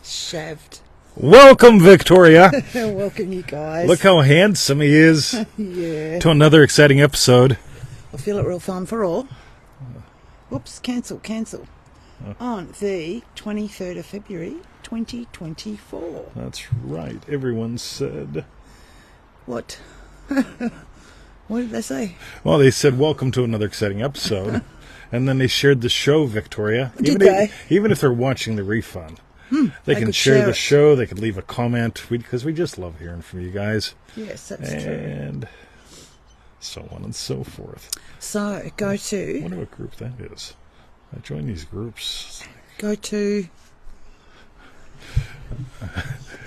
Shaved. Welcome, Victoria. Welcome, you guys. Look how handsome he is. Yeah. To another exciting episode. I feel it real fun for all. Whoops, cancel. On the 23rd of February, 2024. That's right. Everyone said. What? What did they say? Well, they said, welcome to another exciting episode. And then they shared the show, Victoria. Did they? Even if they're watching the refund. They can share the show. They could leave a comment. Because we just love hearing from you guys. Yes, that's true. And so on and so forth. So, go to... I wonder what group that is. I join these groups. Go to...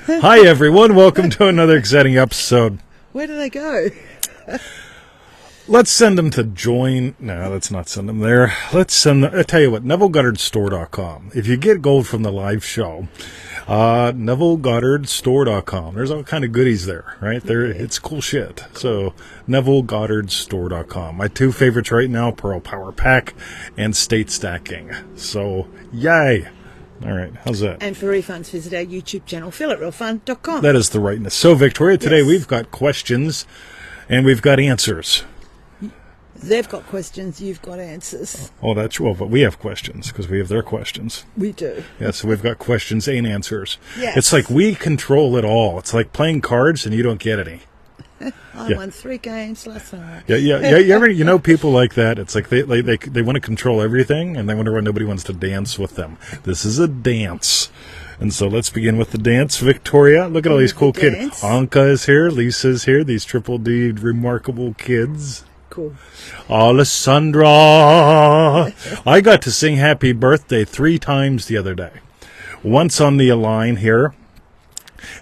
Hi, everyone. Welcome to another exciting episode. Where do they go? Let's send them to join. No, let's not send them there. Let's send them. I tell you what, NevilleGoddardStore.com. If you get gold from the live show, NevilleGoddardStore.com. There's all kind of goodies there, right? There, it's cool shit. So, NevilleGoddardStore.com. My two favorites right now, Pearl Power Pack and State Stacking. So, yay. All right, how's that? And for refunds, visit our YouTube channel, feelitrealfun.com. That is the rightness. So, Victoria, today Yes. we've got questions and we've got answers. They've got questions, you've got answers. Oh, that's well, but we have questions because we have their questions. We do. Yeah, so we've got questions and answers. Yes. It's like we control it all. It's like playing cards and you don't get any. I won 3 games last night. Yeah. You know people like that. It's like they want to control everything and they wonder why nobody wants to dance with them. This is a dance. And so let's begin with the dance. Victoria, look at all these cool kids. Anka is here. Lisa's here. These Triple D remarkable kids. Cool. Alessandra. I got to sing happy birthday 3 times the other day. Once on the line here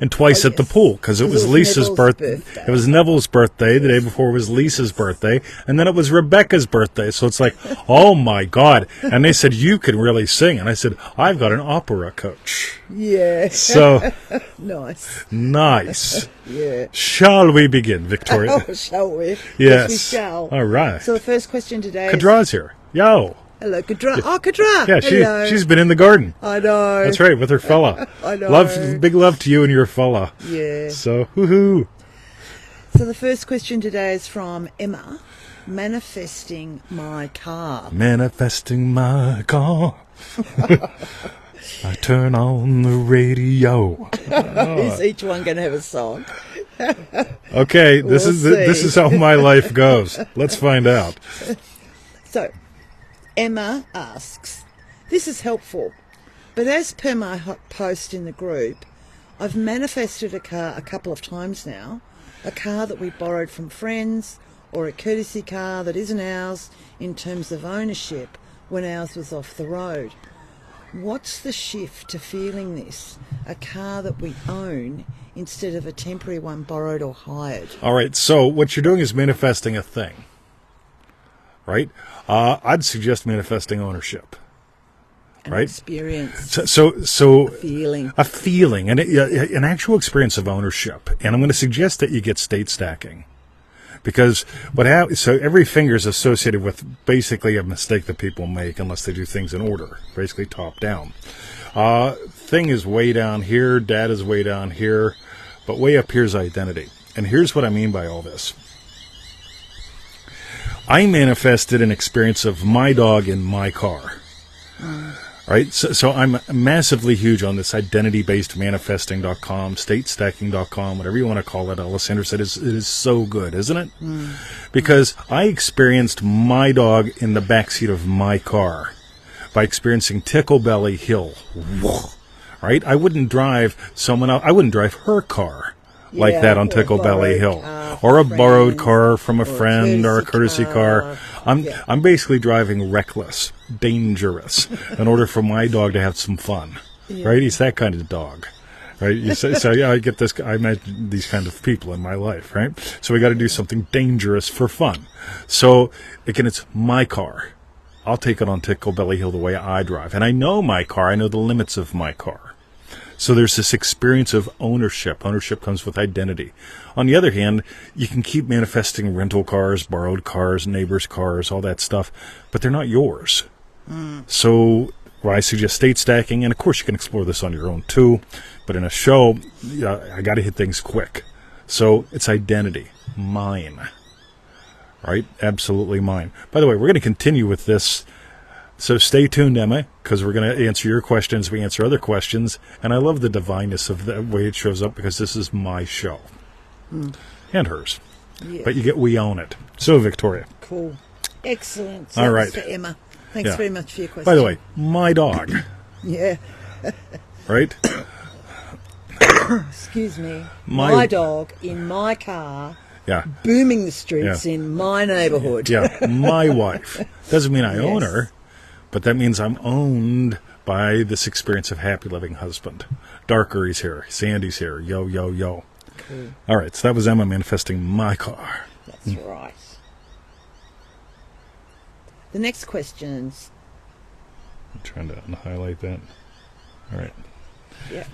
and twice at the pool because it was Lisa's birthday. It was Neville's birthday. The day before was Lisa's birthday. And then it was Rebecca's birthday. So it's like, oh my God. And they said, you can really sing. And I said, I've got an opera coach. Yeah. So nice. Yeah. Shall we begin, Victoria? Oh, shall we? Yes. We shall. All right. So the first question today Kadra's here. Yo. Hello, Kadra. Oh, Kadra. Yeah, hello. She's been in the garden. I know. That's right, with her fella. I know. Big love to you and your fella. Yeah. So, hoo-hoo. So the first question today is from Emma. Manifesting my car. Manifesting my car. I turn on the radio. Is each one going to have a song? Okay, this is how my life goes. Let's find out. So, Emma asks, this is helpful, but as per my post in the group, I've manifested a car a couple of times now, a car that we borrowed from friends, or a courtesy car that isn't ours in terms of ownership when ours was off the road. What's the shift to feeling this, a car that we own instead of a temporary one borrowed or hired? All right, so what you're doing is manifesting a thing, right? I'd suggest manifesting ownership. Right? Experience. So a feeling. A feeling, an actual experience of ownership. And I'm going to suggest that you get state stacking. Because so every finger is associated with basically a mistake that people make unless they do things in order, basically top down. Thing is way down here, dad is way down here, but way up here is identity. And here's what I mean by all this. I manifested an experience of my dog in my car. Right? So I'm massively huge on this identity-based manifesting.com, statestacking.com, whatever you want to call it. Alessandra said it is so good, isn't it? Because I experienced my dog in the backseat of my car by experiencing Ticklebelly Hill. Right? I wouldn't drive her car like that on Ticklebelly Hill. Or a borrowed car from a friend or a courtesy car. I'm basically driving reckless, dangerous, in order for my dog to have some fun. Right? He's that kind of dog. Right? So yeah, I imagine these kind of people in my life, right? So we got to do something dangerous for fun. So again, it's my car. I'll take it on Ticklebelly Hill the way I drive. And I know my car. I know the limits of my car. So there's this experience of ownership. Ownership comes with identity. On the other hand, you can keep manifesting rental cars, borrowed cars, neighbors' cars, all that stuff, but they're not yours. So where I suggest state stacking, and of course you can explore this on your own too, but in a show, I got to hit things quick. So it's identity, mine, right? Absolutely mine. By the way, we're going to continue with this, so stay tuned, Emma, because we're going to answer your questions, we answer other questions, and I love the divineness of the way it shows up, because this is my show, and hers. Yeah. But we own it. So, Victoria. Cool. Excellent. All right. For Emma. Thanks very much for your question. By the way, my dog, Yeah. right? Excuse me. My- My dog in my car, Yeah. booming the streets Yeah. in my neighbourhood. Yeah, my wife. Doesn't mean I own Yes. her, but that means I'm owned by this experience of happy living husband. Darkery's here. Sandy's here. Yo, yo, yo. Cool. All right, so that was Emma manifesting my car. That's right. The next questions. I'm trying to unhighlight that. All right. Yeah.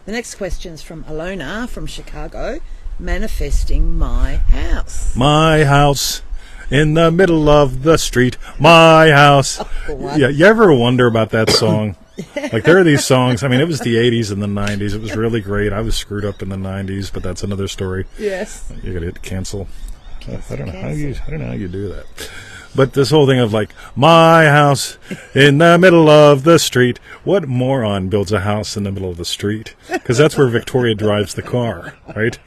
The next question's from Illona from Chicago, manifesting my house. My house in the middle of the street. My house. What? Yeah, you ever wonder about that song? Like, there are these songs. I mean, it was the 80s and the 90s. It was really great. I was screwed up in the 90s, but that's another story. Yes. You got to hit cancel. I don't know how you do that. But this whole thing of like, my house in the middle of the street. What moron builds a house in the middle of the street? Because that's where Victoria drives the car, right?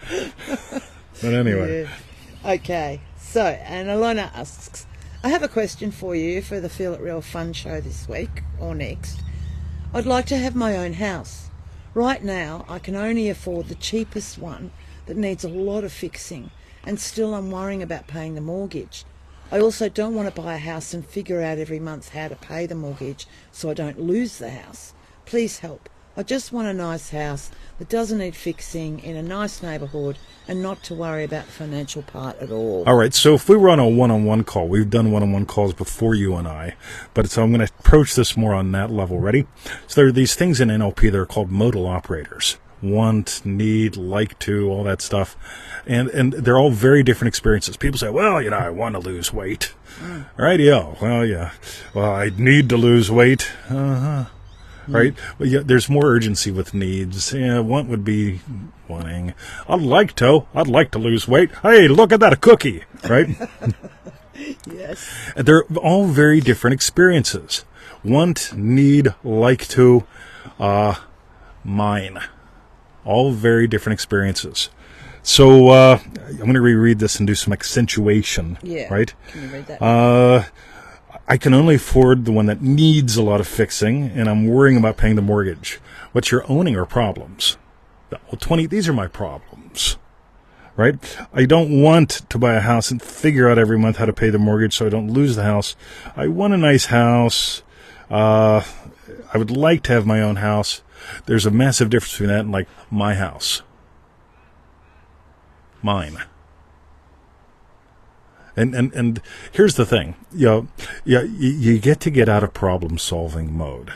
But anyway. Yeah. Okay. So, and Ilona asks, I have a question for you for the Feel It Real Fun show this week or next. I'd like to have my own house. Right now, I can only afford the cheapest one that needs a lot of fixing, and still I'm worrying about paying the mortgage. I also don't want to buy a house and figure out every month how to pay the mortgage so I don't lose the house. Please help. I just want a nice house that doesn't need fixing in a nice neighbourhood and not to worry about the financial part at all. All right, so if we were on a one-on-one call, we've done one-on-one calls before, you and I, but so I'm going to approach this more on that level. Ready? So there are these things in NLP that are called modal operators. Want, need, like to, all that stuff. And they're all very different experiences. People say, well, I want to lose weight. Right, well, yeah. Well, I need to lose weight. Right? Well, yeah, there's more urgency with needs. Yeah, want would be wanting. I'd like to lose weight. Hey, look at that, a cookie. Right? Yes. And they're all very different experiences. Want, need, like to, mine. All very different experiences. So I'm going to reread this and do some accentuation. Yeah. Right? Can you read that? I can only afford the one that needs a lot of fixing, and I'm worrying about paying the mortgage. What you're owning are problems. Well, these are my problems. Right? I don't want to buy a house and figure out every month how to pay the mortgage so I don't lose the house. I want a nice house. I would like to have my own house. There's a massive difference between that and, like, my house. Mine. And here's the thing. You get to get out of problem-solving mode.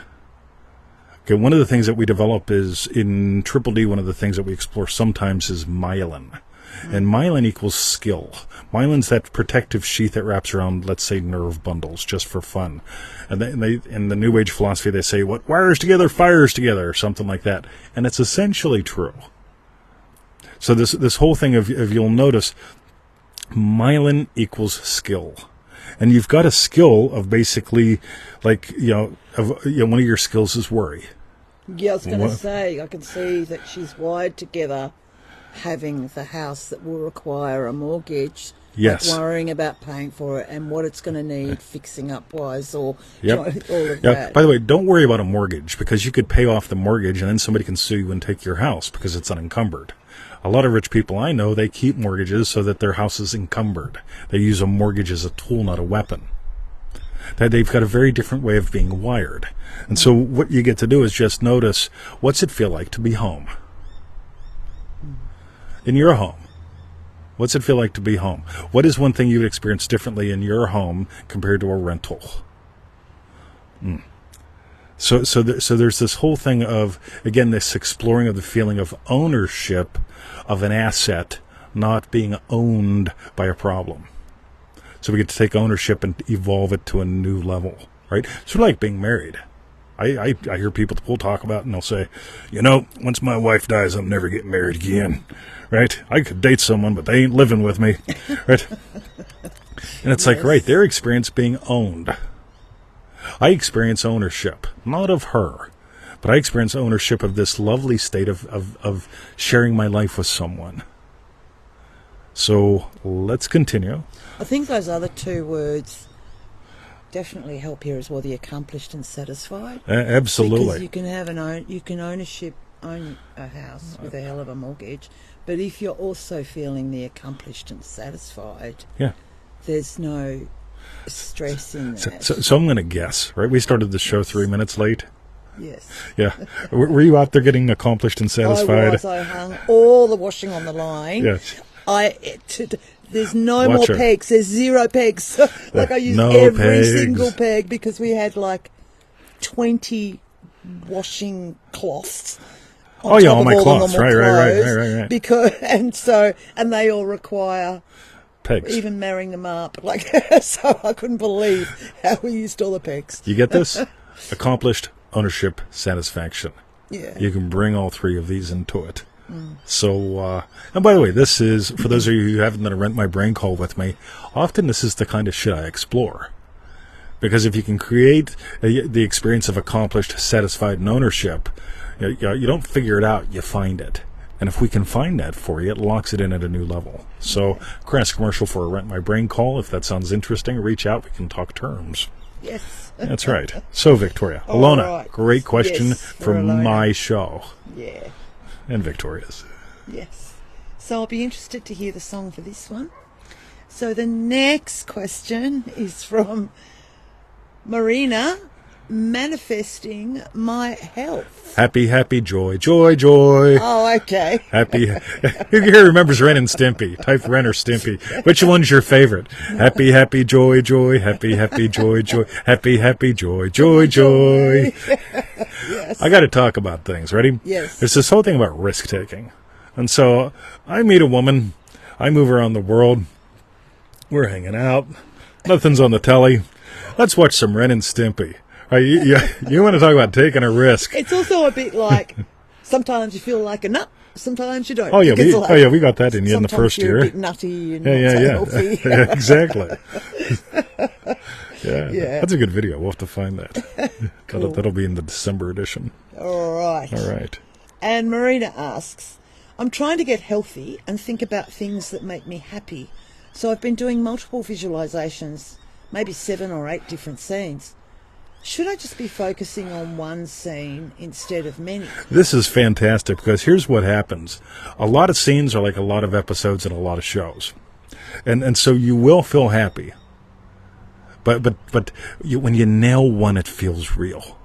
Okay, one of the things that we develop is, in Triple D, one of the things that we explore sometimes is myelin. And myelin equals skill. Myelin's that protective sheath that wraps around, let's say, nerve bundles, just for fun. And they in the New Age philosophy, they say, what wires together, fires together, or something like that. And it's essentially true. So this whole thing of you'll notice, myelin equals skill. And you've got a skill of basically, like, one of your skills is worry. Yeah, I was going to say, I can see that she's wired together, having the house that will require a mortgage, Yes. like worrying about paying for it and what it's going to need fixing up wise, or Yep. all of that. By the way, don't worry about a mortgage, because you could pay off the mortgage and then somebody can sue you and take your house because it's unencumbered. A lot of rich people I know, they keep mortgages so that their house is encumbered. They use a mortgage as a tool, not a weapon. They've got a very different way of being wired. And so what you get to do is just notice, what's it feel like to be home? In your home. What's it feel like to be home? What is one thing you would experience differently in your home compared to a rental? So there's this whole thing of, again, this exploring of the feeling of ownership of an asset, not being owned by a problem. So we get to take ownership and evolve it to a new level, right? Sort of like being married. I hear people at the pool talk about it, and they'll say, you know, once my wife dies, I'm never getting married again, right? I could date someone, but they ain't living with me, right? And it's like, right, their experience being owned. I experience ownership, not of her, but I experience ownership of this lovely state of sharing my life with someone. So let's continue. I think those other two words definitely help here as well, the accomplished and satisfied. Absolutely. Because you can have own a house with a hell of a mortgage, but if you're also feeling the accomplished and satisfied, there's no stress in that. So I'm going to guess, right? We started the show 3 minutes late. Yes. Yeah. Were you out there getting accomplished and satisfied? I was. I hung all the washing on the line. Yes. There's no Watch more her. pegs. There's 0 pegs. Like I used No every pegs. single peg because we had like 20 washing cloths. Oh yeah, all my the cloths. normal Right. clothes. Because and they all require Pegs. even marrying them up. Like so, I couldn't believe how we used all the pegs. You get this? Accomplished, ownership, satisfaction. Yeah. You can bring all three of these into it. So, and by the way, this is, for those of you who haven't done a Rent My Brain call with me, often this is the kind of shit I explore. Because if you can create the experience of accomplished, satisfied, and ownership, you don't figure it out, you find it. And if we can find that for you, it locks it in at a new level. So, crass commercial for a Rent My Brain call. If that sounds interesting, reach out. We can talk terms. Yes. That's right. So, Victoria. All Illona, right. great question Yes, for Illona. my show. Yeah. And Victoria's. Yes. So I'll be interested to hear the song for this one. So the next question is from Marina, manifesting my health. Happy, happy, joy, joy, joy. Oh, okay. Happy. Who here remembers Ren and Stimpy? Type Ren or Stimpy. Which one's your favorite? Happy, happy, joy, joy. Happy, happy, joy, joy. Happy, happy, joy, joy, joy. Yes. I got to talk about things. Ready? Yes. There's this whole thing about risk taking. And so I meet a woman. I move around the world. We're hanging out. Nothing's on the telly. Let's watch some Ren and Stimpy. You want to talk about taking a risk? It's also a bit like sometimes you feel like a nut, sometimes you don't. Oh yeah, Because, we got that in the first you're year. a bit nutty and Yeah, not so yeah. healthy. Yeah, exactly. Yeah, Yeah. that's a good video. We'll have to find that. Cool. That'll be in the December edition. All right. All right. And Marina asks, I'm trying to get healthy and think about things that make me happy. So I've been doing multiple visualizations, maybe 7 or 8 different scenes. Should I just be focusing on one scene instead of many? This is fantastic because here's what happens. A lot of scenes are like a lot of episodes and a lot of shows. And so you will feel happy. But when you nail one, it feels real.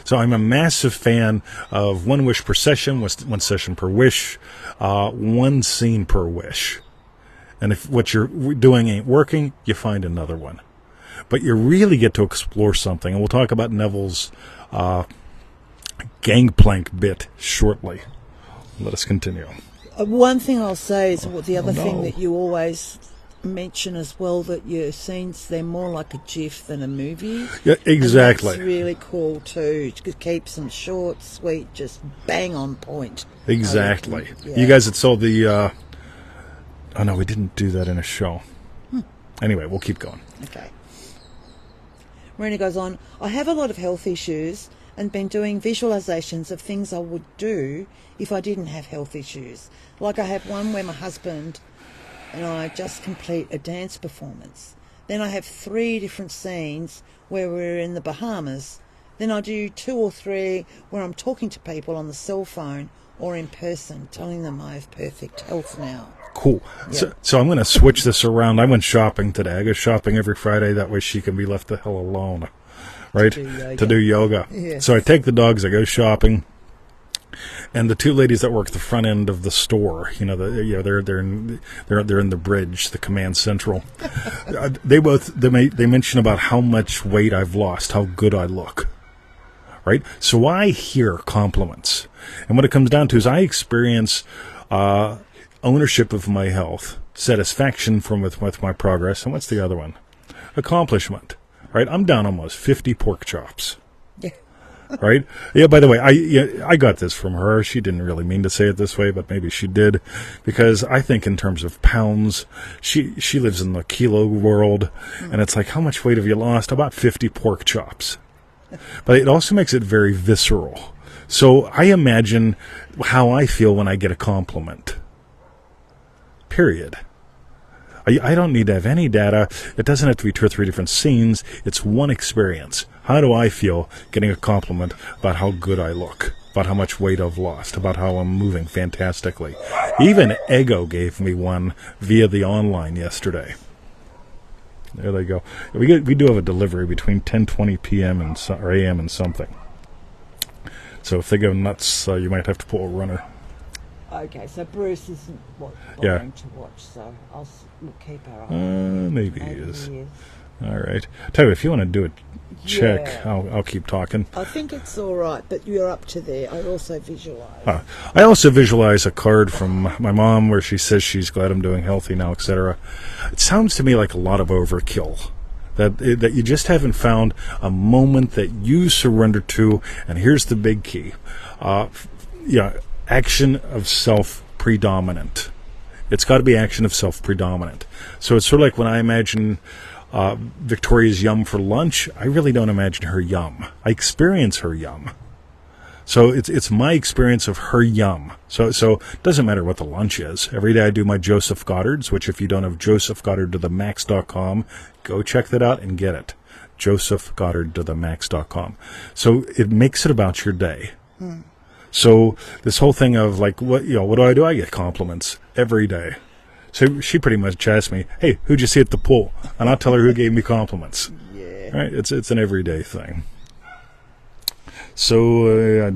So I'm a massive fan of one wish per session, one session per wish, one scene per wish. And if what you're doing ain't working, you find another one. But you really get to explore something. And we'll talk about Neville's gangplank bit shortly. Let us continue. One thing I'll say is the other no. thing that you always mention as well, that your scenes, they're more like a GIF than a movie. Yeah, exactly. And that's really cool too. It keeps them short, sweet, just bang on point. Exactly. Yeah. You guys that saw the... oh, no, we didn't do that in a show. Anyway, we'll keep going. Okay. Marina goes on, I have a lot of health issues and been doing visualizations of things I would do if I didn't have health issues. Like I have one where my husband and I just complete a dance performance. Then I have 3 different scenes where we're in the Bahamas. Then I do 2 or 3 where I'm talking to people on the cell phone or in person, telling them I have perfect health now. Cool. Yeah. So I'm going to switch this around. I went shopping today. I go shopping every Friday. That way she can be left the hell alone, right? To do yoga. Yes. So I take the dogs. I go shopping, and the 2 ladies that work the front end of the store, they're in the bridge, the command central. they mention about how much weight I've lost, how good I look. Right. So I hear compliments, and what it comes down to is I experience ownership of my health, satisfaction with my progress, and what's the other one? Accomplishment. right? I'm down almost 50 pork chops. Yeah. Right? Yeah, by the way, I got this from her. She didn't really mean to say it this way, but maybe she did. Because I think in terms of pounds, she lives in the kilo world, and it's like, how much weight have you lost? About 50 pork chops. But it also makes it very visceral. So I imagine how I feel when I get a compliment. Period. I don't need to have any data. It doesn't have to be 2 or 3 different scenes. It's one experience. How do I feel getting a compliment about how good I look, about how much weight I've lost, about how I'm moving fantastically? Even Ego gave me one via the online yesterday. There they go. We do have a delivery between 10:20 p.m. or a.m. and something. So if they go nuts, you might have to pull a runner. Okay, so Bruce isn't bothering to watch, so we'll keep our eye. Maybe he is. All right. Tell you, if you want to do a check, I'll keep talking. I think it's all right, but you're up to there. I also visualize. I also visualize a card from my mom where she says she's glad I'm doing healthy now, etc. It sounds to me like a lot of overkill. That you just haven't found a moment that you surrender to, and here's the big key. Action of self-predominant. It's got to be action of self-predominant. So it's sort of like when I imagine Victoria's yum for lunch, I really don't imagine her yum. I experience her yum. So it's my experience of her yum. So it doesn't matter what the lunch is. Every day I do my Joseph Goddard's, which if you don't have josephgoddardtothemax.com, go check that out and get it. josephgoddardtothemax.com. So it makes it about your day. So this whole thing of like, what do? I get compliments every day. So she pretty much asks me, "Hey, who'd you see at the pool?" And I'll tell her who gave me compliments. Yeah. Right? It's an everyday thing. So I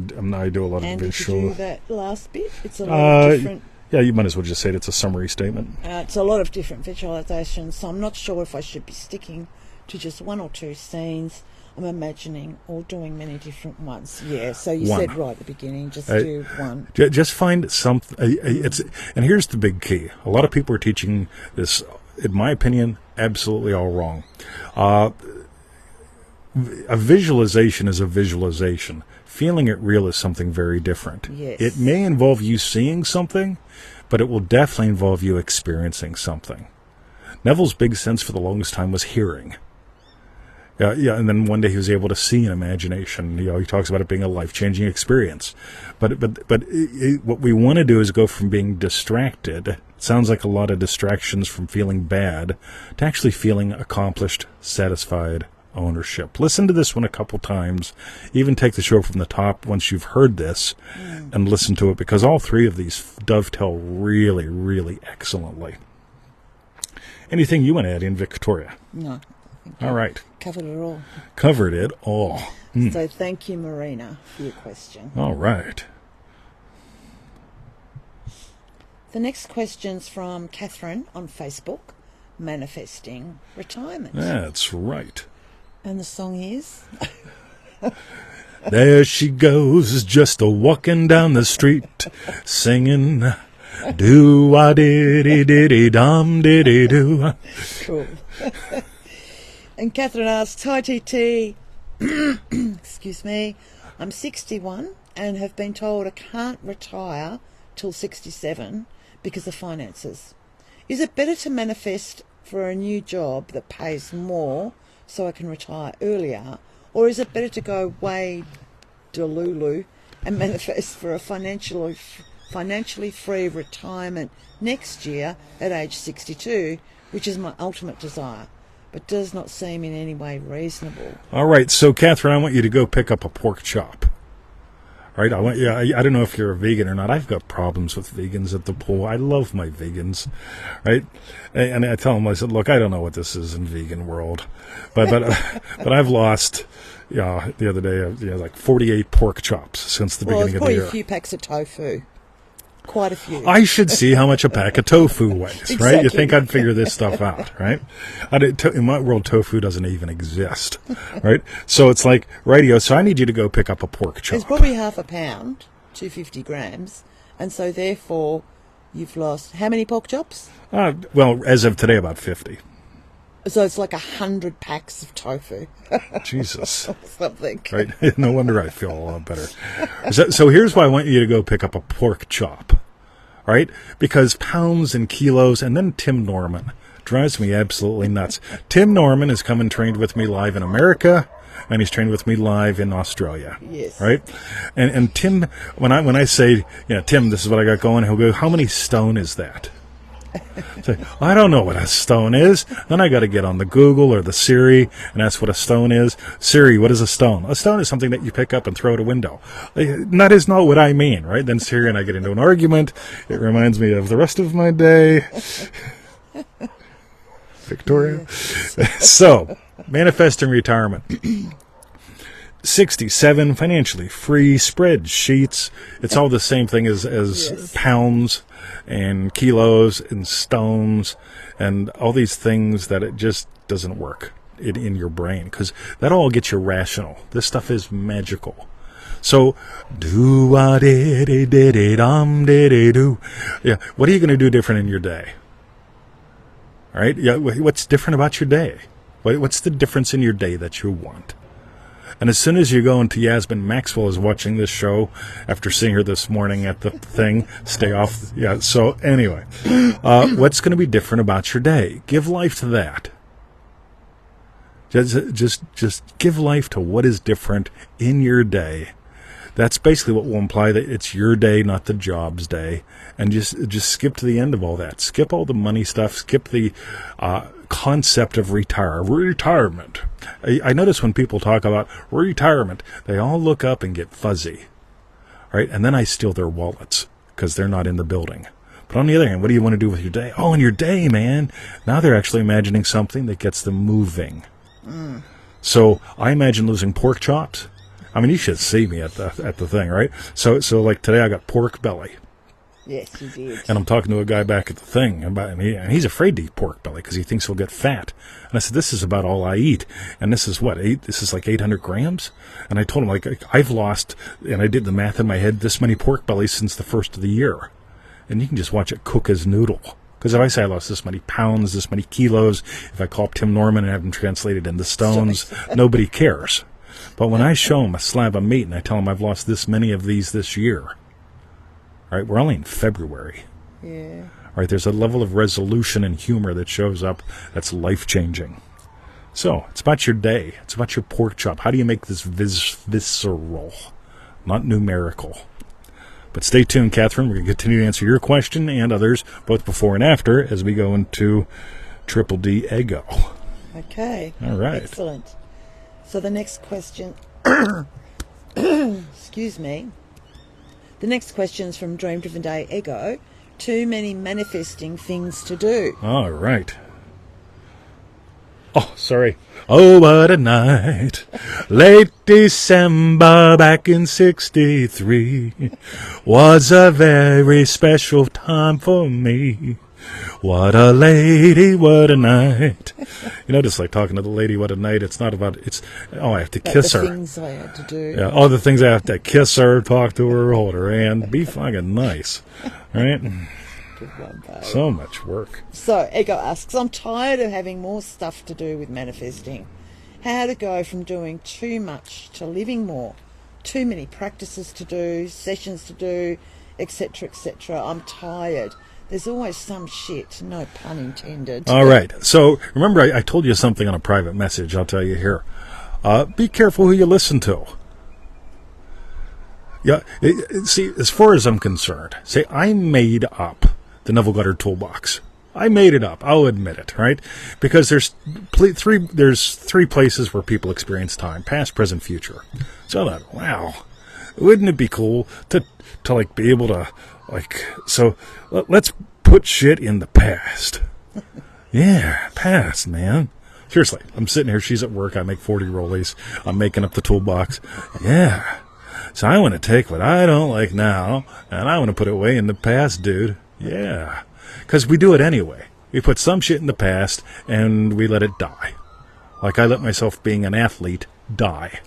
do a lot and of visual. Did you do that last bit? It's a lot of different. Yeah, you might as well just say it's a summary statement. It's a lot of different visualizations, so I'm not sure if I should be sticking to just 1 or 2 scenes. I'm imagining or doing many different ones. Yeah, so you said right at the beginning, just do one. Just find something. And here's the big key. A lot of people are teaching this, in my opinion, absolutely all wrong. A visualization is a visualization. Feeling it real is something very different. Yes. It may involve you seeing something, but it will definitely involve you experiencing something. Neville's big sense for the longest time was hearing. Yeah, and then one day he was able to see in imagination. He talks about it being a life-changing experience. But what we want to do is go from being distracted, it sounds like a lot of distractions from feeling bad, to actually feeling accomplished, satisfied ownership. Listen to this one a couple times. Even take the show from the top once you've heard this and listen to it, because all 3 of these dovetail really, really excellently. Anything you want to add in, Victoria? No. All right. Covered it all. Covered it all. So thank you, Marina, for your question. All right. The next question's from Catherine on Facebook, manifesting retirement. That's right. And the song is? There she goes, just a-walking down the street, singing, do-a-diddy-diddy-dum-diddy-do. Cool. And Catherine asks, "Hi TT, excuse me, I'm 61 and have been told I can't retire till 67 because of finances. Is it better to manifest for a new job that pays more so I can retire earlier, or is it better to go way delulu and manifest for a financially free retirement next year at age 62, which is my ultimate desire, but does not seem in any way reasonable?" All right, so Catherine, I want you to go pick up a pork chop. All right, I don't know if you're a vegan or not. I've got problems with vegans at the pool. I love my vegans, right? And I tell them, I said, look, I don't know what this is in vegan world, but I've lost, the other day, like 48 pork chops since the beginning of the year. Well, it's probably a few packs of tofu. Quite a few. I should see how much a pack of tofu weighs, Exactly. right? You think I'd figure this stuff out, right? In my world, tofu doesn't even exist, right? So it's like, radio, so I need you to go pick up a pork chop. It's probably half a pound, 250 grams, and so therefore you've lost how many pork chops? Well, as of today, about 50. So it's like 100 packs of tofu. Jesus. Or something. Right? No wonder I feel a lot better. So here's why I want you to go pick up a pork chop. Right? Because pounds and kilos, and then Tim Norman drives me absolutely nuts. Tim Norman has come and trained with me live in America, and he's trained with me live in Australia. Yes. Right? And Tim, when I say, Tim, this is what I got going, he'll go, how many stone is that? Say, I don't know what a stone is. Then I got to get on the Google or the Siri and ask what a stone is. Siri, what is a stone? A stone is something that you pick up and throw out a window. That is not what I mean, right? Then Siri and I get into an argument. It reminds me of the rest of my day. Victoria. Yes. So, manifesting retirement. 67, financially free, spreadsheets. It's all the same thing as Yes. pounds and kilos and stones and all these things that it just doesn't work in your brain, because that all gets you rational. This stuff is magical. So, do-a-diddy-diddy-dum-diddy-do. Yeah, what are you going to do different in your day? All right? Yeah, what's different about your day? What's the difference in your day that you want? And as soon as you go into Yasmin Maxwell is watching this show after seeing her this morning at the thing, stay off. Yeah. So anyway, what's going to be different about your day? Give life to that. Just give life to what is different in your day. That's basically what will imply that it's your day, not the job's day. And just skip to the end of all that. Skip all the money stuff. Skip the concept of retirement. I notice when people talk about retirement, they all look up and get fuzzy, right? And then I steal their wallets because they're not in the building. But on the other hand, what do you want to do with your day? Oh, in your day, man. Now they're actually imagining something that gets them moving. So I imagine losing pork chops. I mean, you should see me at the thing, right? So like today I got pork belly. Yes, you did. And I'm talking to a guy back at the thing, and he's afraid to eat pork belly because he thinks he'll get fat. And I said, this is about all I eat. And this is what, this is like 800 grams? And I told him, like, I've lost, and I did the math in my head, this many pork bellies since the first of the year. And you can just watch it cook as noodle. Because if I say I lost this many pounds, this many kilos, if I call up Tim Norman and have him translated into stones, nobody cares. But when I show him a slab of meat and I tell him I've lost this many of these this year, right, we're only in February. Yeah. Right, there's a level of resolution and humor that shows up that's life-changing. So, it's about your day. It's about your pork chop. How do you make this visceral, not numerical? But stay tuned, Catherine. We're going to continue to answer your question and others, both before and after, as we go into Triple D Ego. Okay. All right. Excellent. So the next question, excuse me. The next question is from Dream Driven Day Ego. Too many manifesting things to do. All right. Oh, sorry. Oh, what a night. Late December back in 63 was a very special time for me. What a lady, what a night. You know, just like talking to the lady, what a night. It's not about, I have to kiss her. The things I had to do. Yeah, all the things I have to kiss her, talk to her, hold her hand, be fucking nice. Right? Good one, babe. So much work. So, Ego asks, I'm tired of having more stuff to do with manifesting. How to go from doing too much to living more. Too many practices to do, sessions to do, etc., etc. I'm tired. There's always some shit, no pun intended. All right. So, remember, I told you something on a private message. I'll tell you here. Be careful who you listen to. Yeah. See, as far as I'm concerned, say I made up the Neville Goddard toolbox. I made it up. I'll admit it, right? Because there's three places where people experience time: past, present, future. So I thought, wow, wouldn't it be cool to like be able to let's put shit in the past. Yeah, past, man. Seriously, I'm sitting here. She's at work. I make 40 rollies. I'm making up the toolbox. Yeah. So I want to take what I don't like now, and I want to put it way in the past, dude. Yeah. Because we do it anyway. We put some shit in the past, and we let it die. Like I let myself being an athlete die.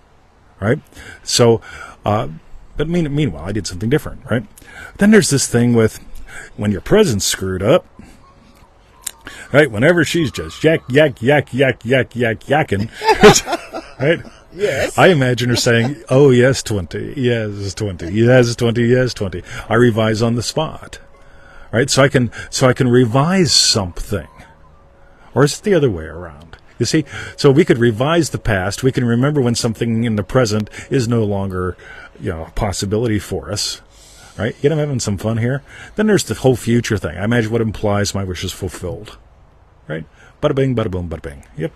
Right? So, but meanwhile, I did something different, right? Then there's this thing with when your present's screwed up, right? Whenever she's just yakking, right? Yes. I imagine her saying, "Oh yes, 20, yes 20, yes 20, yes 20." I revise on the spot, right? So I can revise something, or is it the other way around? You see, so we could revise the past. We can remember when something in the present is no longer, a possibility for us, right? I'm having some fun here. Then there's the whole future thing. I imagine what implies my wish is fulfilled, right? Bada bing, bada boom, bada bing. Yep.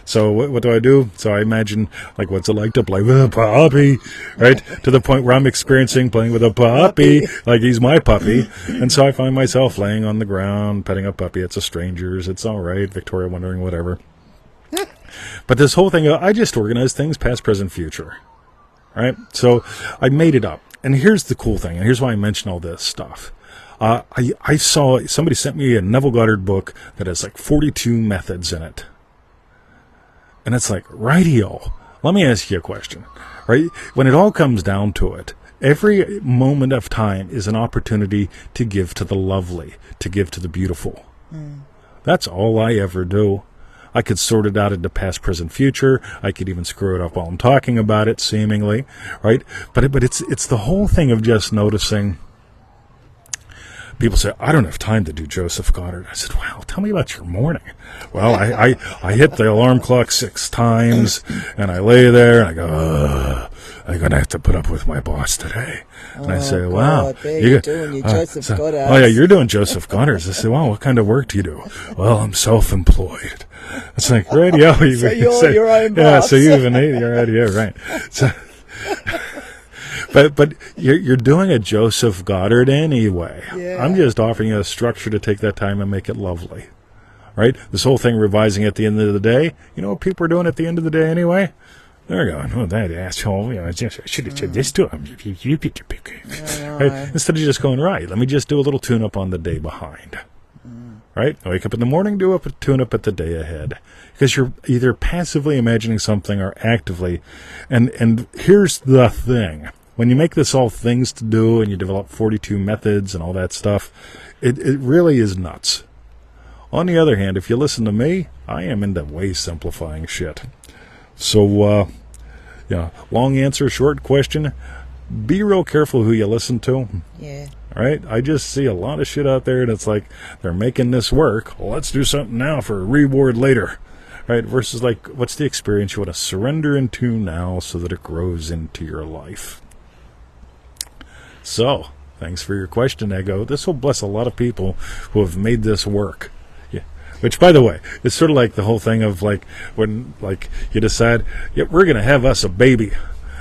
So what do? So I imagine, what's it like to play with a puppy, right? To the point where I'm experiencing playing with a puppy, like he's my puppy. And so I find myself laying on the ground, petting a puppy. It's a stranger's. It's all right. Victoria wondering, whatever. But this whole thing, I just organize things past, present, future, right? So I made it up. And here's the cool thing, and here's why I mention all this stuff. I saw, somebody sent me a Neville Goddard book that has 42 methods in it. And it's rightio. Let me ask you a question, right? When it all comes down to it, every moment of time is an opportunity to give to the lovely, to give to the beautiful. That's all I ever do. I could sort it out into past, present, future. I could even screw it up while I'm talking about it, seemingly, right? But it's the whole thing of just noticing. People say, I don't have time to do Joseph Goddard. I said, well, tell me about your morning. Well, I hit the alarm clock 6 times, and I lay there, and I go, I'm going to have to put up with my boss today. And I say, wow. You're doing your Joseph Goddard. Oh, yeah, you're doing Joseph Goddard. I say, wow, what kind of work do you do? Well, I'm self-employed. It's radio. So you're your own boss. Yeah, so you have an idea, right. So, But you're doing a Joseph Goddard anyway. Yeah. I'm just offering you a structure to take that time and make it lovely, right? This whole thing revising at the end of the day. You know what people are doing at the end of the day anyway? They're going, oh, that asshole. I should have said this to him. Right? Instead of just going, right, let me just do a little tune-up on the day behind. Right? I wake up in the morning, do a tune-up at the day ahead. Because you're either passively imagining something or actively. And here's the thing. When you make this all things to do and you develop 42 methods and all that stuff, it really is nuts. On the other hand, if you listen to me, I am into way simplifying shit. So, long answer, short question. Be real careful who you listen to. Yeah. Right? I just see a lot of shit out there, and it's they're making this work. Well, let's do something now for a reward later. Right? Versus what's the experience you want to surrender into now so that it grows into your life? So, thanks for your question, Ego. This will bless a lot of people who have made this work. Yeah. Which, by the way, it's sort of like the whole thing of when you decide, yeah, we're going to have us a baby.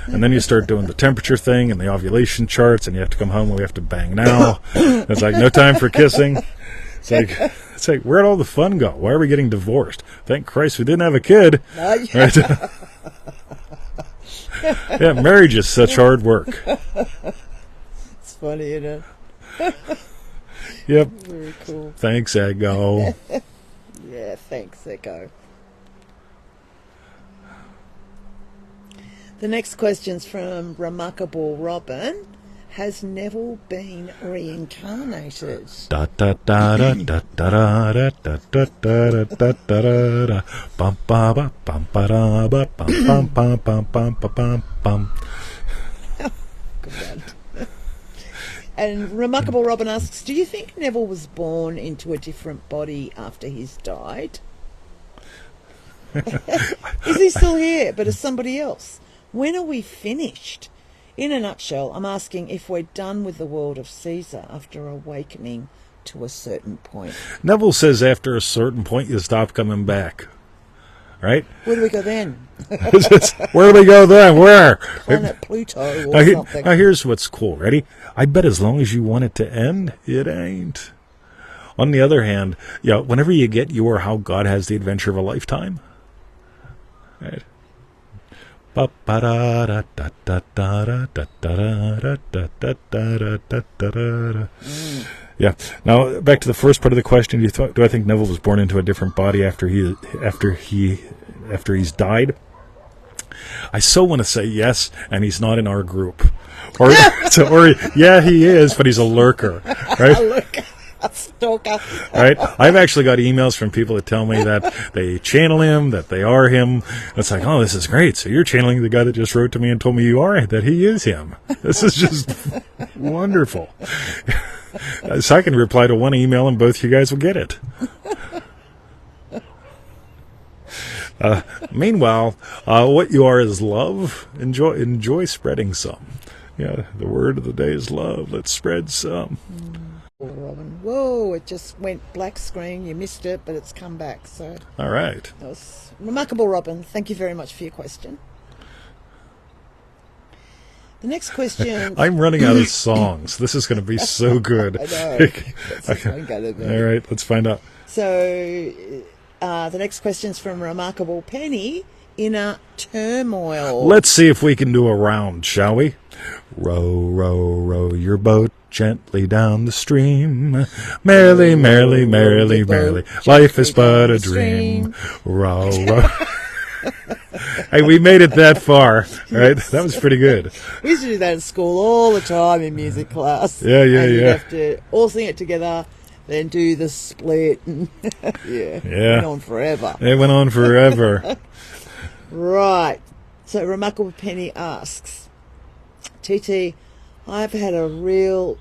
And then you start doing the temperature thing and the ovulation charts, and you have to come home and we have to bang now. It's no time for kissing. It's where'd all the fun go? Why are we getting divorced? Thank Christ we didn't have a kid. Right? Yeah, marriage is such hard work. It's funny, isn't it? Yep. Very cool. Thanks, Ego. Yeah, thanks, Echo. The next question's from Remarkable Robin. Has Neville been reincarnated? Da da da da da da da da da da da da da bum ba ba bum ba da ba bum bum bum bum bum bum. Good one. And Remarkable Robin asks, do you think Neville was born into a different body after he's died? Is he still here, but as somebody else? When are we finished? In a nutshell, I'm asking if we're done with the world of Caesar after awakening to a certain point. Neville says after a certain point you stop coming back. Right? Where do we go then? Where do we go then? Where? Planet Pluto or something. Now here's what's cool. Ready? I bet as long as you want it to end, it ain't. On the other hand, whenever you get how God has the adventure of a lifetime, right? Yeah. Now back to the first part of the question. Do I think Neville was born into a different body after he's died? I so want to say yes, and he's not in our group, or yeah, he is, but he's a lurker, right? Stalker. All right, I've actually got emails from people that tell me that they channel him, that they are him. It's like, oh, this is great. So you're channeling the guy that just wrote to me and told me you are, that he is him. This is just wonderful. So I can reply to one email and both you guys will get it. Meanwhile, what you are is love. Enjoy spreading some. Yeah, the word of the day is love. Let's spread some. Robin. Whoa, it just went black screen. You missed it, but it's come back. So All right. that was remarkable, Robin. Thank you very much for your question. The next question. I'm running out of songs. This is going to be so good. I know. That's going to be. All right, let's find out. So the next question is from Remarkable Penny. Inner turmoil. Let's see if we can do a round, shall we? Row, row, row your boat gently down the stream. Merrily, merrily, merrily, merrily. Life is but a dream. Row, row. Hey, we made it that far, right? That was pretty good. We used to do that in school all the time in music class. Yeah. You'd have to all sing it together, then do the split. And it went on forever. It went on forever. Right. So Remarkable Penny asks, TT, I've had a real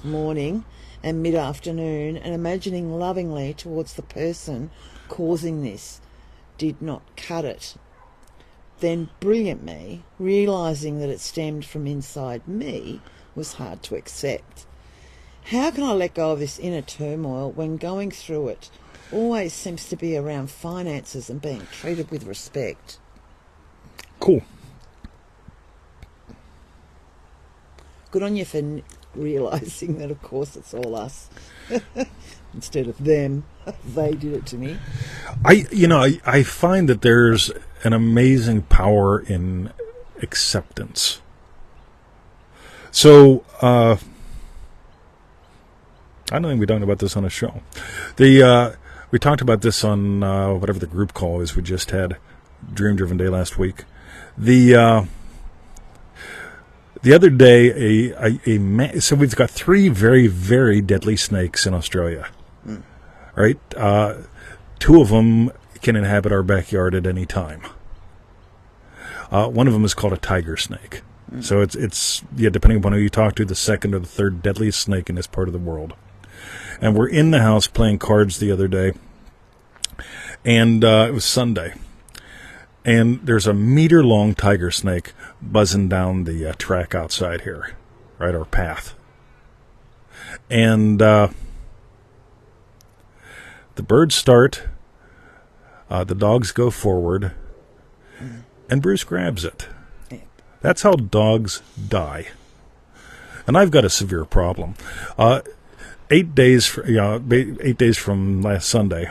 morning and mid-afternoon, and imagining lovingly towards the person causing this did not cut it. Then brilliant me, realising that it stemmed from inside me, was hard to accept. How can I let go of this inner turmoil when going through it always seems to be around finances and being treated with respect? Cool. Good on you for realising that, of course, it's all us. Instead of them, they did it to me. I find that there's an amazing power in acceptance. So, I don't think we talked about this on a show. We talked about this on whatever the group call is we just had, Dream Driven Day last week. The other day, so we've got 3 very, very deadly snakes in Australia. Right? 2 of them can inhabit our backyard at any time. One of them is called a tiger snake. So it's depending upon who you talk to, the second or the third deadliest snake in this part of the world. And we're in the house playing cards the other day, and it was Sunday. And there's a meter-long tiger snake buzzing down the track outside here, right, our path. And the birds start, the dogs go forward, and Bruce grabs it. That's how dogs die. And I've got a severe problem. 8 days from last Sunday,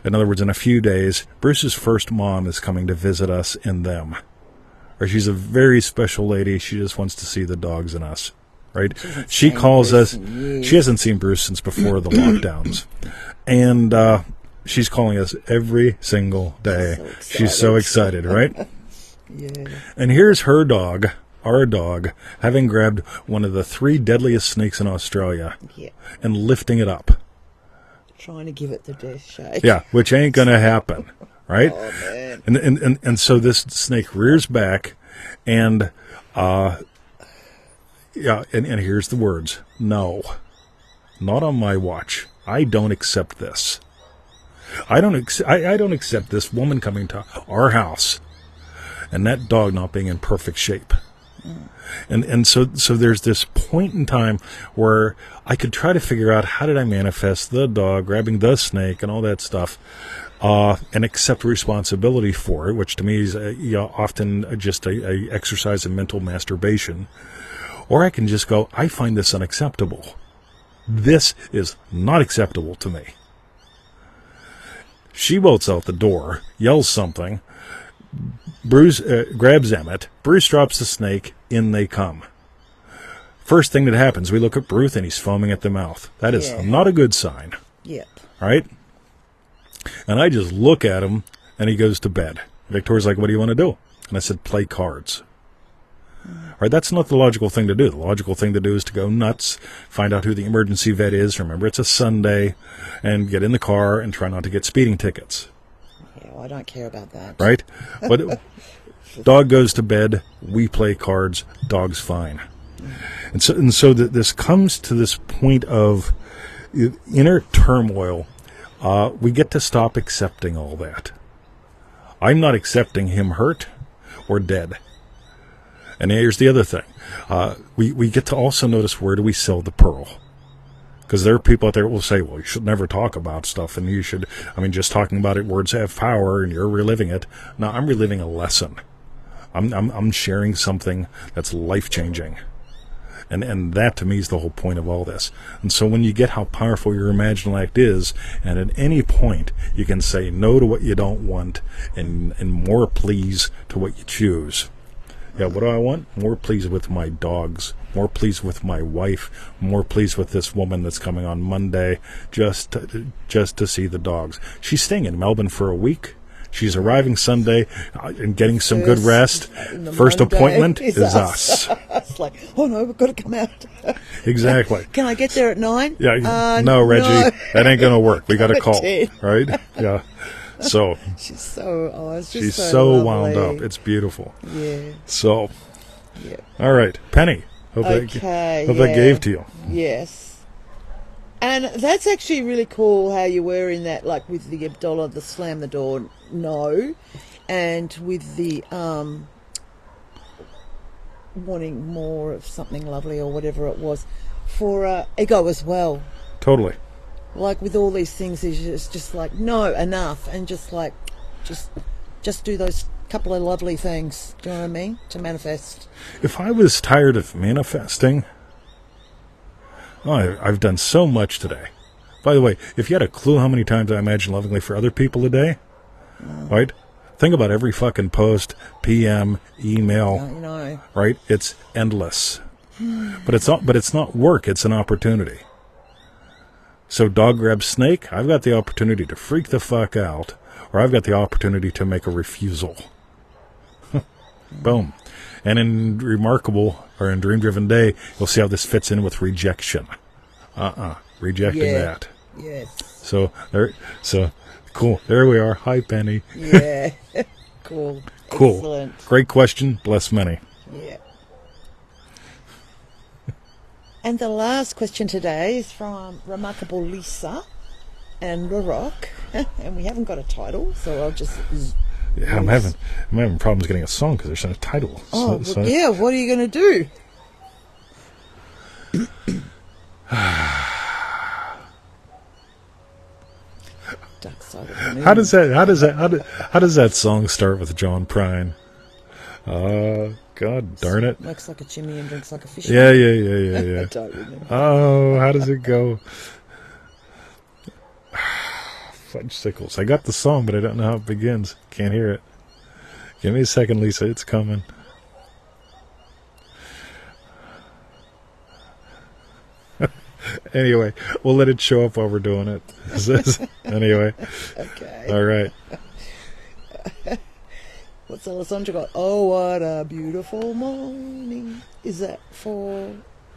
in other words, in a few days, Bruce's first mom is coming to visit us in them. Or she's a very special lady. She just wants to see the dogs and us. Right? She calls us. She hasn't seen Bruce since before the lockdowns. And she's calling us every single day. She's so excited, right? Yeah. And here's her dog, our dog, having grabbed one of the 3 deadliest snakes in Australia and lifting it up. Trying to give it the death shake. Yeah, which ain't going to happen, right? Oh, man. And so this snake rears back, and here's the words: "No, not on my watch. I don't accept this. I don't accept this woman coming to our house, and that dog not being in perfect shape." And so there's this point in time where I could try to figure out how did I manifest the dog grabbing the snake and all that stuff, and accept responsibility for it, which to me is often just a exercise in mental masturbation. Or I can just go, I find this unacceptable. This is not acceptable to me. She bolts out the door, yells something. Bruce grabs Emmett. Bruce drops the snake. In they come. First thing that happens, we look at Bruce and he's foaming at the mouth. That is not a good sign. Yep. Right? And I just look at him and he goes to bed. Victoria's like, what do you want to do? And I said, play cards. Right? That's not the logical thing to do. The logical thing to do is to go nuts, find out who the emergency vet is. Remember, it's a Sunday, and get in the car and try not to get speeding tickets. Yeah, well, I don't care about that. Right? But dog goes to bed, we play cards, dog's fine. And so that this comes to this point of inner turmoil. We get to stop accepting all that. I'm not accepting him hurt or dead. And here's the other thing. We get to also notice, where do we sell the pearl? Because there are people out there who will say, well, you should never talk about stuff, and you should, just talking about it, words have power, and you're reliving it. No, I'm reliving a lesson. I'm sharing something that's life-changing. And that, to me, is the whole point of all this. And so when you get how powerful your imaginal act is, and at any point you can say no to what you don't want, and more please to what you choose. Yeah, what do I want? More pleased with my dogs, more pleased with my wife, more pleased with this woman that's coming on Monday just to see the dogs. She's staying in Melbourne for a week. She's arriving Sunday and getting some good rest. First Monday appointment is us. It's like, oh no, we've got to come out. Exactly. Can I get there at 9? Yeah, no, Reggie, no. That ain't going to work. We got to At call, 10. right? Yeah. So She's so, it's just she's so so wound lovely. up. It's beautiful. Yeah. So, Yeah. all right, Penny. Hope Okay. that gave to you. Yes. And that's actually really cool how you were in that, like with the Abdullah, the slam the door, no, and with the wanting more of something lovely or whatever it was for ego as well. Totally. Like with all these things, it's just like, no, enough, and just like, just do those couple of lovely things. Do you know what I mean? To manifest. If I was tired of manifesting, I've done so much today. By the way, if you had a clue how many times I imagine lovingly for other people a day, right? Think about every fucking post, PM, email, You know. right? It's endless. But it's not work, it's an opportunity. So dog grabs snake, I've got the opportunity to freak the fuck out, or I've got the opportunity to make a refusal. Boom. And in Dream Driven Day, you'll see how this fits in with rejection. Rejecting that. Yes. So cool. There we are. Hi, Penny. Yeah. Cool. Cool. Excellent. Great question. Bless many. Yeah. And the last question today is from Remarkable Lisa and Rorok, and we haven't got a title, so I'll just. Yeah, I'm having problems getting a song because there's no title. Oh, yeah. What are you going to do? Dark side of the moon. How does that song start with John Prine? God darn it! Looks like a chimney and drinks like a fish. Yeah. I don't remember. Oh, how does it go? Fudge sickles. I got the song, but I don't know how it begins. Can't hear it. Give me a second, Lisa. It's coming. Anyway, we'll let it show up while we're doing it. Anyway. Okay. All right. What's Alessandra got? Oh, what a beautiful morning. Is that for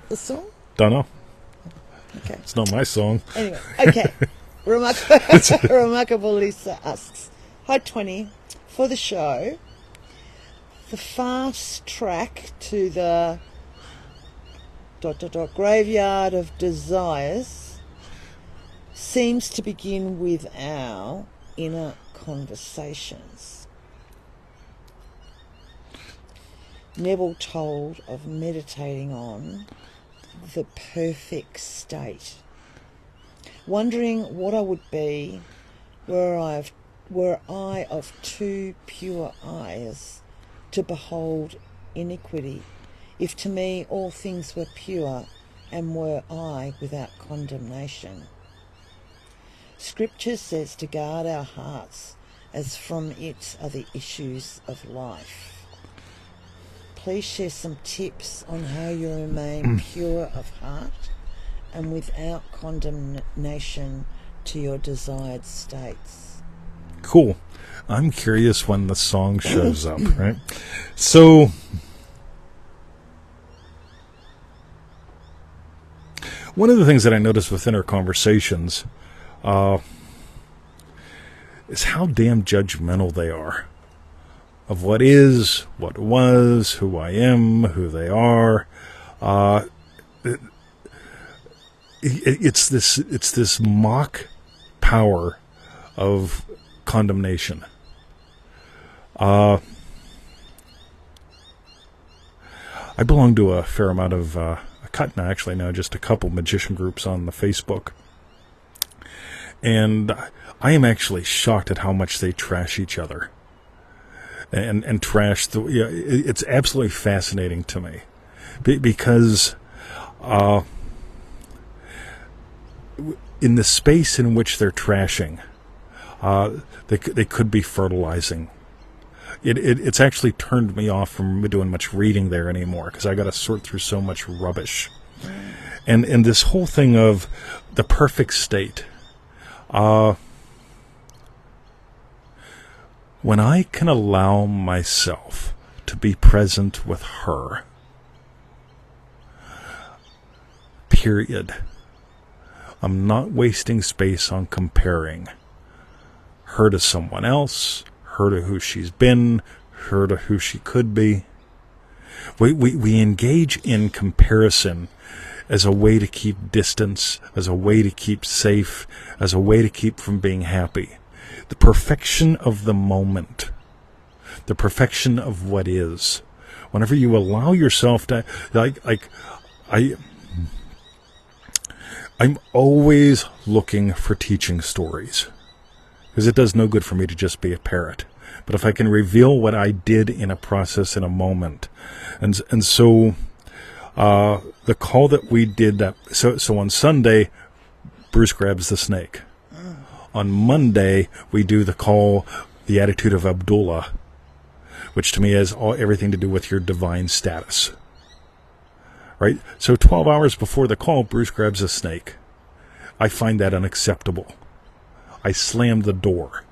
the song? Don't know. Okay. It's not my song. Anyway, okay. Remarkable Lisa asks, hi 20, for the show, the fast track to the ... graveyard of desires seems to begin with our inner conversations. Neville told of meditating on the perfect state, wondering what I would be were I of too pure eyes to behold iniquity, if to me all things were pure, and were I without condemnation. Scripture says to guard our hearts, as from it are the issues of life. Please share some tips on how you remain pure of heart and without condemnation to your desired states. Cool. I'm curious when the song shows up, right? So, One of the things that I noticed within our conversations is how damn judgmental they are of what is, what was, who I am, who they are. It's this mock power of condemnation. I belong to a fair amount of actually now just a couple magician groups on the Facebook, and I am actually shocked at how much they trash each other and trash the. Yeah, it's absolutely fascinating to me because in the space in which they're trashing, they could be fertilizing. It's actually turned me off from doing much reading there anymore because I got to sort through so much rubbish. And this whole thing of the perfect state, when I can allow myself to be present with her, period, I'm not wasting space on comparing her to someone else, her to who she's been, her to who she could be. We engage in comparison as a way to keep distance, as a way to keep safe, as a way to keep from being happy. The perfection of the moment, the perfection of what is. Whenever you allow yourself to, I'm always looking for teaching stories because it does no good for me to just be a parrot. But if I can reveal what I did in a process in a moment, and so the call that we did so on Sunday, Bruce grabs the snake. On Monday we do the call, the attitude of Abdullah, which to me has everything to do with your divine status. Right? So 12 hours before the call, Bruce grabs a snake. I find that unacceptable. I slammed the door.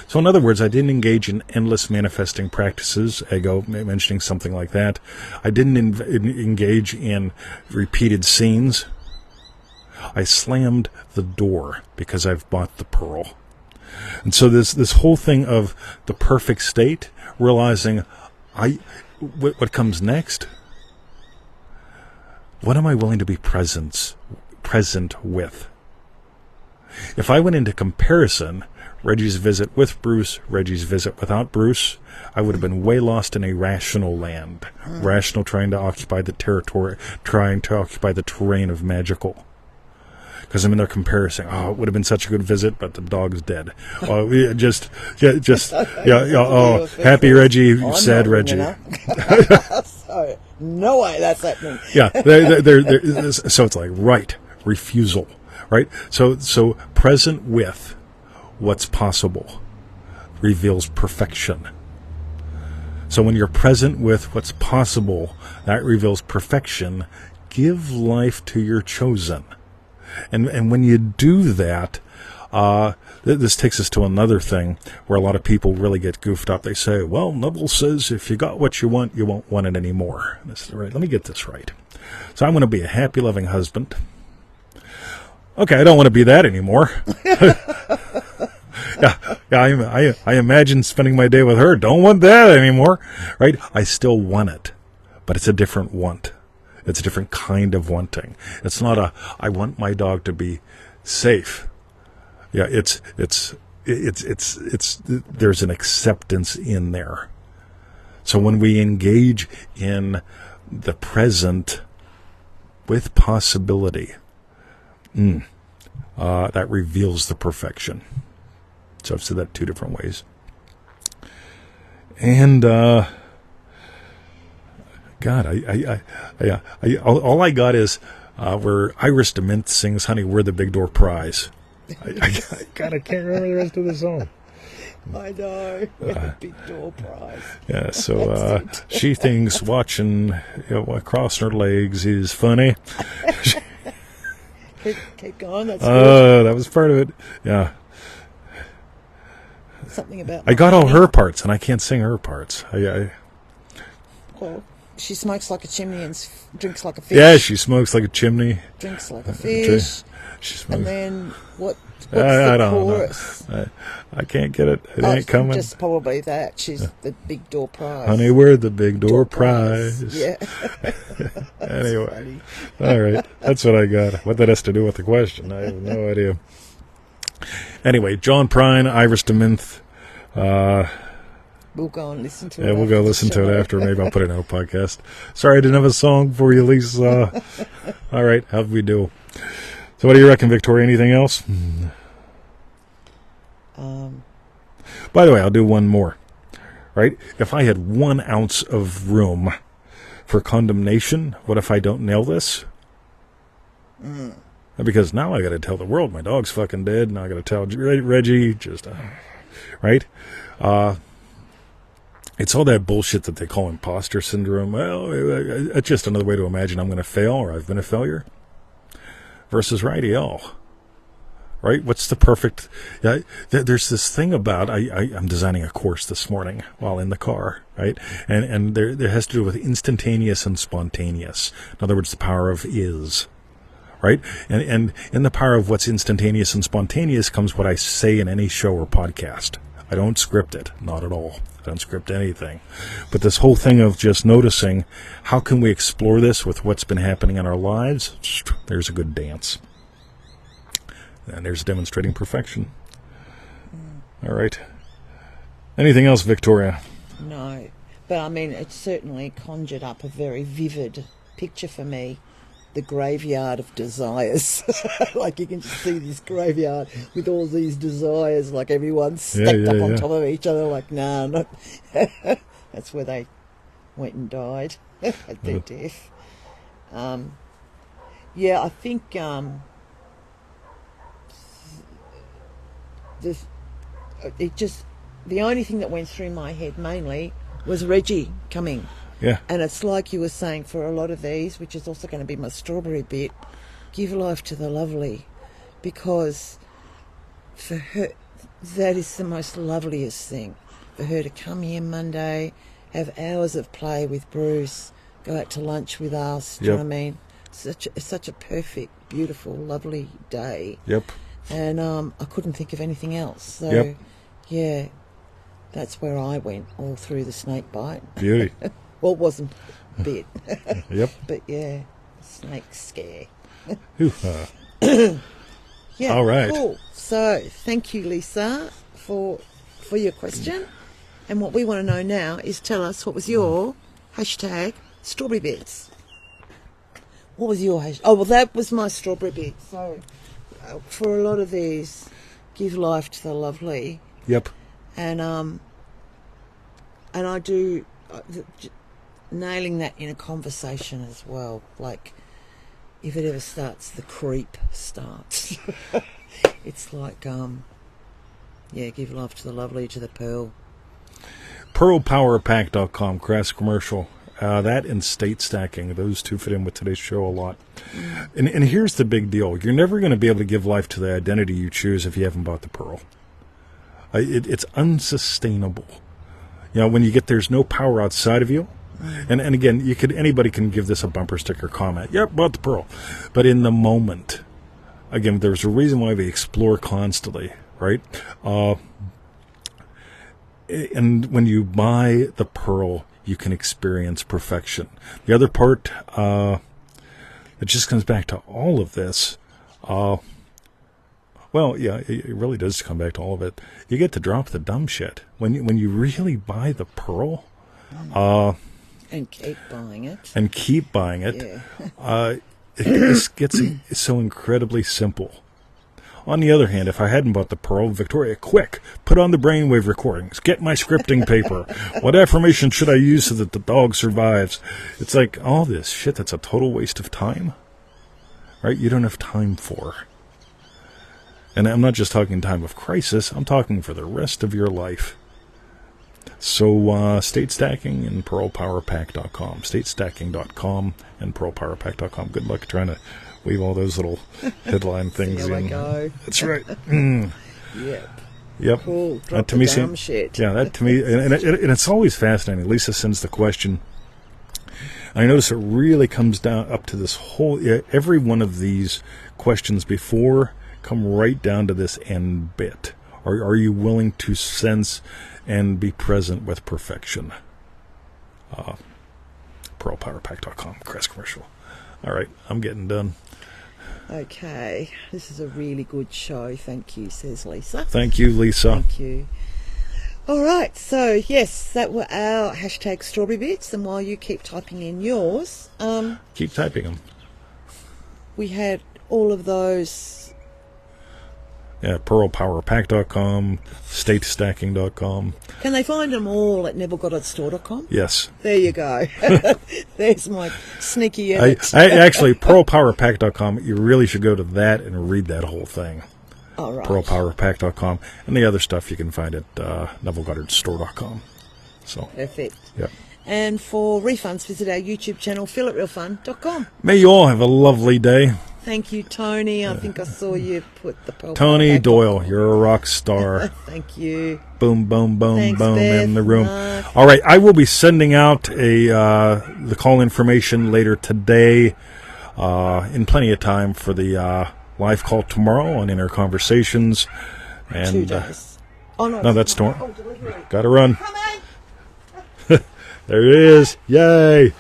So in other words, I didn't engage in endless manifesting practices, ego mentioning something like that. I didn't engage in repeated scenes. I slammed the door because I've bought the pearl. And so this whole thing of the perfect state, realizing what comes next, what am I willing to be present with? If I went into comparison, Reggie's visit with Bruce, Reggie's visit without Bruce, I would have been way lost in a rational land. Rational, trying to occupy the territory, trying to occupy the terrain of magical. Because I'm in there comparison. Oh, it would have been such a good visit, but the dog's dead. Oh, oh, happy Reggie, sad Reggie. So, no way that's happening. Yeah, so it's like, right, refusal, right? So present with what's possible reveals perfection. So when you're present with what's possible, that reveals perfection. Give life to your chosen. And when you do that, this takes us to another thing where a lot of people really get goofed up. They say, well, Neville says if you got what you won't want it anymore. This is right. Let me get this right. So I'm going to be a happy, loving husband. Okay, I don't want to be that anymore. I imagine spending my day with her. Don't want that anymore, right? I still want it, but it's a different want. It's a different kind of wanting. It's not I want my dog to be safe. Yeah, it's there's an acceptance in there. So when we engage in the present with possibility, that reveals the perfection. So I've said that two different ways. And God, all I got is where Iris DeMint sings, "Honey, we're the big door prize." I can't remember the rest of the song. I know, we're the big door prize. Yeah, so she thinks watching crossing her legs is funny. Keep going. That's good. That was part of it. Yeah. Something about. I got all her parts, and I can't sing her parts. Well, she smokes like a chimney and drinks like a fish. Yeah, she smokes like a chimney. Drinks like a fish. She smokes. And then what's the chorus? I can't get it. It ain't coming. Just probably that. She's the big door prize. Honey, we're the big door prize. Yeah. Anyway. All right. That's what I got. What that has to do with the question, I have no idea. Anyway, John Prine, Iris DeMinth. We'll go and listen to it. Yeah, we'll go listen to it after. Maybe I'll put it in a podcast. Sorry, I didn't have a song for you, Lisa. All right. How'd we do? So what do you reckon, Victoria? Anything else? By the way, I'll do one more. Right? If I had 1 ounce of room for condemnation, what if I don't nail this? Because now I got to tell the world my dog's fucking dead. Now I got to tell Reggie. Right? It's all that bullshit that they call imposter syndrome. Well, it's just another way to imagine I'm going to fail or I've been a failure. Versus radio. Right? What's the perfect... there's this thing about... I'm designing a course this morning while in the car, right? And there has to do with instantaneous and spontaneous. In other words, the power of is. Right? And in the power of what's instantaneous and spontaneous comes what I say in any show or podcast. I don't script it. Not at all. I don't script anything. But this whole thing of just noticing, how can we explore this with what's been happening in our lives? There's a good dance. And there's demonstrating perfection. All right. Anything else, Victoria? No. But, I mean, it certainly conjured up a very vivid picture for me. The graveyard of desires. Like you can just see this graveyard with all these desires, like everyone's stacked up on top of each other, like, nah, not. That's where they went and died at their death. Yeah, I think the only thing that went through my head mainly was Reggie coming. Yeah. And it's like you were saying for a lot of these, which is also going to be my strawberry bit, give life to the lovely. Because for her, that is the most loveliest thing. For her to come here Monday, have hours of play with Bruce, go out to lunch with us, do you know what I mean? Such a perfect, beautiful, lovely day. Yep. And I couldn't think of anything else. So, yeah, that's where I went all through the snake bite. Beauty. Well, it wasn't a bit. Yep. But yeah, snake scare. Yeah. All right. Cool. So, thank you, Lisa, for your question. And what we want to know now is tell us what was your hashtag strawberry bits. What was your hashtag? Oh, well, that was my strawberry bit. So, for a lot of these, give life to the lovely. Yep. And I do... nailing that in a conversation as well, like if it ever starts, the creep starts. It's like give love to the lovely, to the pearl. Pearlpowerpack.com, crass commercial. That and state stacking, those two fit in with today's show a lot. And here's the big deal. You're never going to be able to give life to the identity you choose if you haven't bought the pearl. It's unsustainable. You know, when you get there's no power outside of you. And again, anybody can give this a bumper sticker comment. Yep, bought the pearl. But in the moment, again, there's a reason why we explore constantly, right? And when you buy the pearl, you can experience perfection. The other part, it just comes back to all of this. Well, yeah, it really does come back to all of it. You get to drop the dumb shit. When you really buy the pearl, and keep buying it. And keep buying it. Yeah. It just gets so incredibly simple. On the other hand, if I hadn't bought the pearl, Victoria, quick, put on the brainwave recordings, get my scripting paper. What affirmation should I use so that the dog survives? It's like all this shit that's a total waste of time, right? You don't have time for. And I'm not just talking time of crisis, I'm talking for the rest of your life. So, state stacking and pearlpowerpack.com, statestacking.com and pearlpowerpack.com. Good luck trying to weave all those little headline things See how in. I go. That's right. Yep. Cool. Drop To the me damn shit. Yeah, that to me, and it's always fascinating. Lisa sends the question, And I notice it really comes down up to this whole, every one of these questions before come right down to this end bit. Are you willing to sense and be present with perfection? PearlPowerPack.com, Crest commercial. All right, I'm getting done. Okay, this is a really good show. Thank you, says Lisa. Thank you, Lisa. Thank you. All right, so yes, that were our hashtag strawberry bits. And while you keep typing in yours, Keep typing them. we had all of those. Yeah, PearlPowerPack.com, StateStacking.com. Can they find them all at nevillegoddardstore.com? Yes. There you go. There's my sneaky I edit. actually, PearlPowerPack.com, you really should go to that and read that whole thing. All right. PearlPowerPack.com. And the other stuff you can find at NevilleGoddardStore.com. So, Perfect. yep. And for refunds, visit our YouTube channel, feelitrealfun.com. May you all have a lovely day. Thank you, Tony. I think I saw you put the pearl Tony back Doyle, on. you're a rock star. Thank you. Boom, boom, boom, Thanks, boom Beth, in the room. Mark. All right, I will be sending out the call information later today in plenty of time for the live call tomorrow on Inner Conversations. And 2 days. no, that's tomorrow. Oh, delivery. Got to run. Come on. There it is. Yay.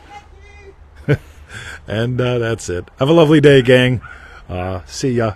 And that's it. Have a lovely day, gang. See ya.